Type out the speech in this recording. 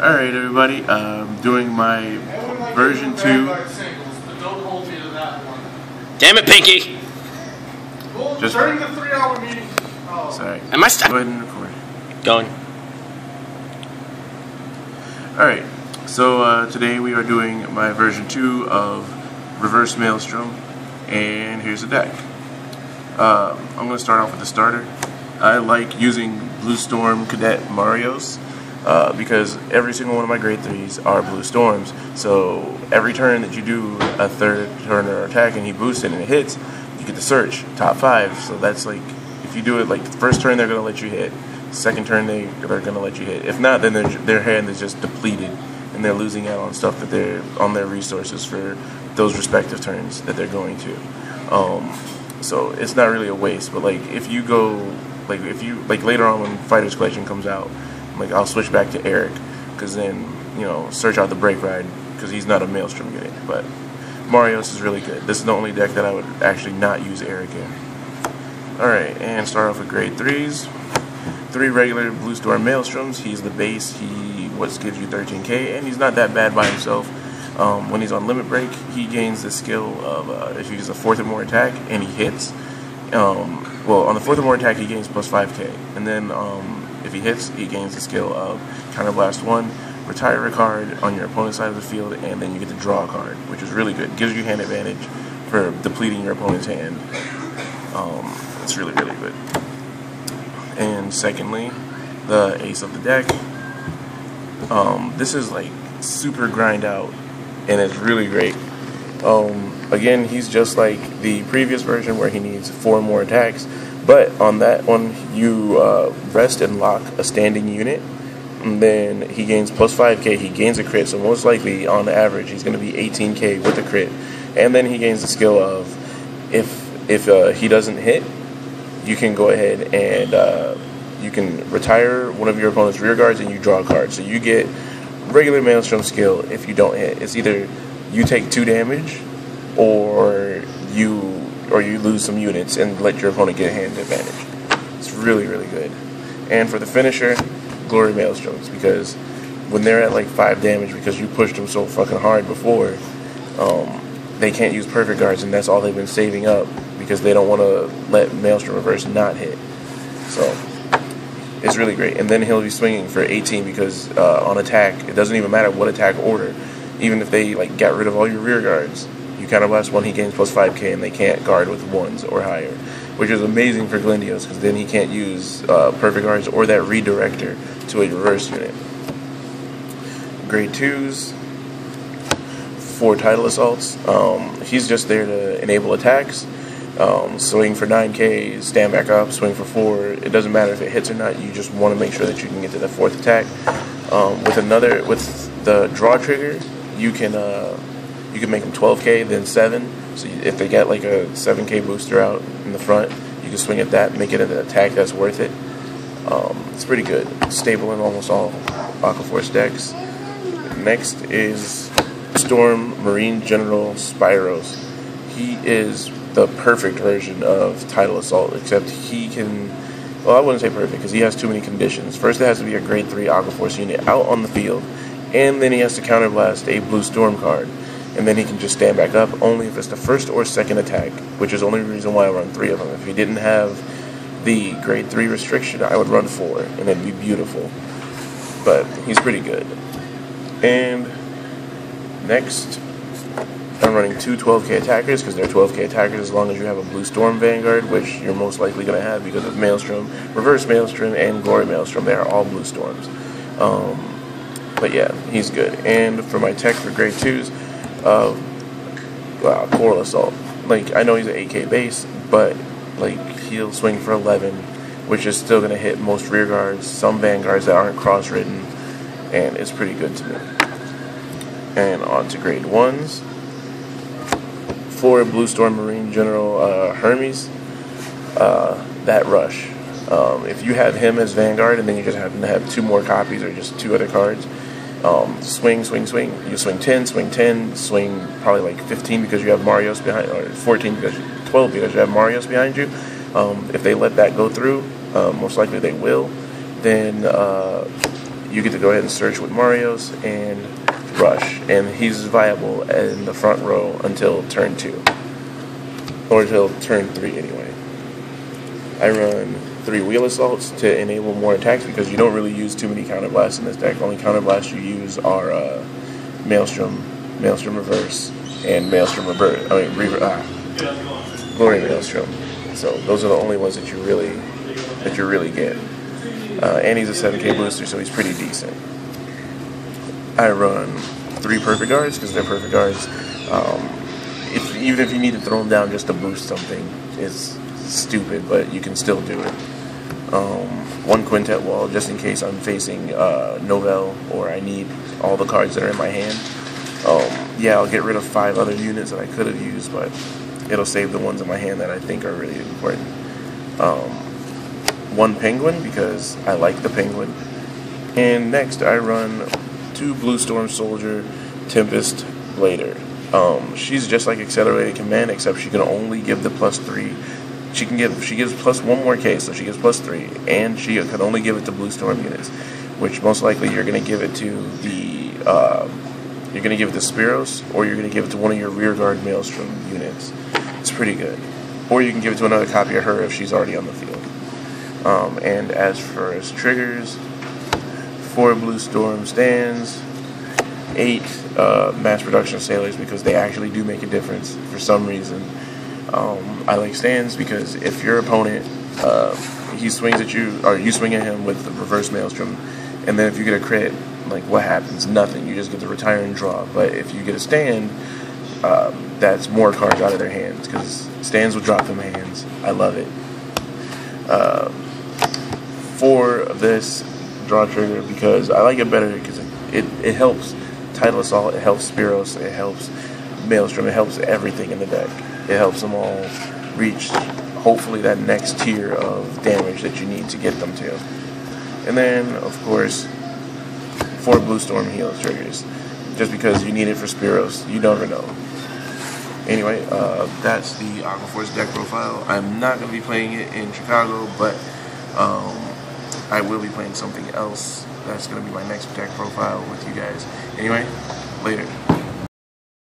Alright everybody, doing my version 2. Damn it, Pinky! Just during the 3-hour meeting. Oh. Sorry. Am I stuck? Go ahead and record. Going. Alright, so today we are doing my version 2 of Reverse Maelstrom, and here's the deck. I'm going to start off with the starter. I like using Blue Storm Cadet Marios. Because every single one of my grade 3s are Blue Storms, so every turn that you do a third turn or attack and he boosts it and it hits, you get to search top 5. So that's like, if you do it like the first turn, they're going to let you hit. Second turn, they're going to let you hit. If not, then their hand is just depleted and they're losing out on stuff that they're on their resources for those respective turns that they're going to. So it's not really a waste, but like if you go, like if you like later on when Fighter's Collection comes out, like I'll switch back to Eric, because then, you know, search out the Break Ride, because he's not a Maelstrom unit. But Marios is really good. This is the only deck that I would actually not use Eric in. Alright, and start off with grade 3s. 3 regular Blue Storm Maelstroms. He's the base. He gives you 13k, and he's not that bad by himself. When he's on Limit Break, he gains the skill of if he uses a 4th or more attack and he hits. Well, on the 4th or more attack, he gains plus 5k, and then if he hits, he gains the skill of Counterblast 1, retire a card on your opponent's side of the field, and then you get to draw a card, which is really good. Gives you hand advantage for depleting your opponent's hand. It's really, really good. And secondly, the ace of the deck. This is like super grind out, and it's really great. Again, he's just like the previous version where he needs 4 more attacks. But on that one, you rest and lock a standing unit, and then he gains plus 5k, he gains a crit, so most likely, on average, he's going to be 18k with a crit. And then he gains the skill of, if he doesn't hit, you can go ahead and you can retire one of your opponent's rear guards and you draw a card. So you get regular Maelstrom skill if you don't hit. It's either you take 2 damage, or you lose some units and let your opponent get hand advantage. It's really, really good. And for the finisher, Glory Maelstroms, because when they're at like 5 damage because you pushed them so fucking hard before, they can't use perfect guards, and that's all they've been saving up because they don't want to let Maelstrom Reverse not hit. So it's really great. And then he'll be swinging for 18 because on attack, it doesn't even matter what attack order. Even if they like got rid of all your rear guards, you Counterblast 1, he gains plus 5k, and they can't guard with 1s or higher, which is amazing for Glendios, because then he can't use perfect guards or that redirector to a reverse unit. Grade 2s, 4 title assaults. He's just there to enable attacks. Swing for 9k, stand back up, swing for 4. It doesn't matter if it hits or not. You just want to make sure that you can get to the 4th attack. With the draw trigger, you can make them 12k, then 7. So if they get like a 7k booster out in the front, you can swing at that, make it an attack that's worth it. It's pretty good. It's stable in almost all Aquaforce decks. Next is Storm Marine General Spyros. He is the perfect version of Tidal Assault, except he can, well, I wouldn't say perfect because he has too many conditions. First, it has to be a grade 3 Aquaforce unit out on the field, and then he has to counterblast a Blue Storm card. And then he can just stand back up only if it's the 1st or 2nd attack, which is the only reason why I run 3 of them. If he didn't have the grade 3 restriction, I would run 4, and it'd be beautiful. But he's pretty good. And next, I'm running 2 12k attackers, because they're 12k attackers as long as you have a Blue Storm Vanguard, which you're most likely going to have because of Maelstrom, Reverse Maelstrom, and Glory Maelstrom. They are all Blue Storms. But yeah, he's good. And for my tech for grade 2s, Coral Assault. Like, I know he's an 8k base, but like he'll swing for 11, which is still going to hit most rear guards, some vanguards that aren't cross-ridden, and it's pretty good to me. And on to grade 1s. 4 Blue Storm Marine General Hermes. That rush. If you have him as Vanguard and then you just happen to have 2 more copies or just 2 other cards, swing. You swing 10, swing probably like 15 because you have Marios behind, or 14 because 12 because you have Marios behind you. If they let that go through, most likely they will. Then you get to go ahead and search with Marios and Rush, and he's viable in the front row until turn 2, or until turn 3 anyway. I run 3 wheel assaults to enable more attacks because you don't really use too many counterblasts in this deck. The only counterblasts you use are Maelstrom, Maelstrom Reverse, and Maelstrom Reverse. Glory Maelstrom. So those are the only ones that you really get. And he's a 7K booster, so he's pretty decent. I run 3 perfect guards because they're perfect guards. Even if you need to throw them down just to boost something, it's stupid, but you can still do it. 1 quintet wall just in case I'm facing Novell or I need all the cards that are in my hand. Yeah, I'll get rid of 5 other units that I could have used, but it'll save the ones in my hand that I think are really important. 1 penguin because I like the penguin. And next I run 2 Blue Storm Soldier Tempest Blader. She's just like Accelerated Command, except she can only give the +3. She gives plus 1 more K, so she gives +3, and she can only give it to Blue Storm units, which most likely you're going to give it to the Spiros, or you're going to give it to one of your rear guard Maelstrom units. It's pretty good. Or you can give it to another copy of her if she's already on the field. And as for his triggers, 4 Blue Storm stands, 8 mass production sailors because they actually do make a difference for some reason. I like stands because if your opponent he swings at you, or you swing at him with the reverse Maelstrom, and then if you get a crit, like what happens? Nothing. You just get to retire and draw. But if you get a stand, that's more cards out of their hands because stands will drop them hands. I love it. For this draw trigger because I like it better because it helps Tidal Assault, it helps Spiros, it helps Maelstrom, it helps everything in the deck. It helps them all reach, hopefully, that next tier of damage that you need to get them to. And then, of course, 4 Blue Storm heal triggers. Just because you need it for Spiros, you never know. Anyway, that's the Aquaforce deck profile. I'm not going to be playing it in Chicago, but I will be playing something else. That's going to be my next deck profile with you guys. Anyway, later.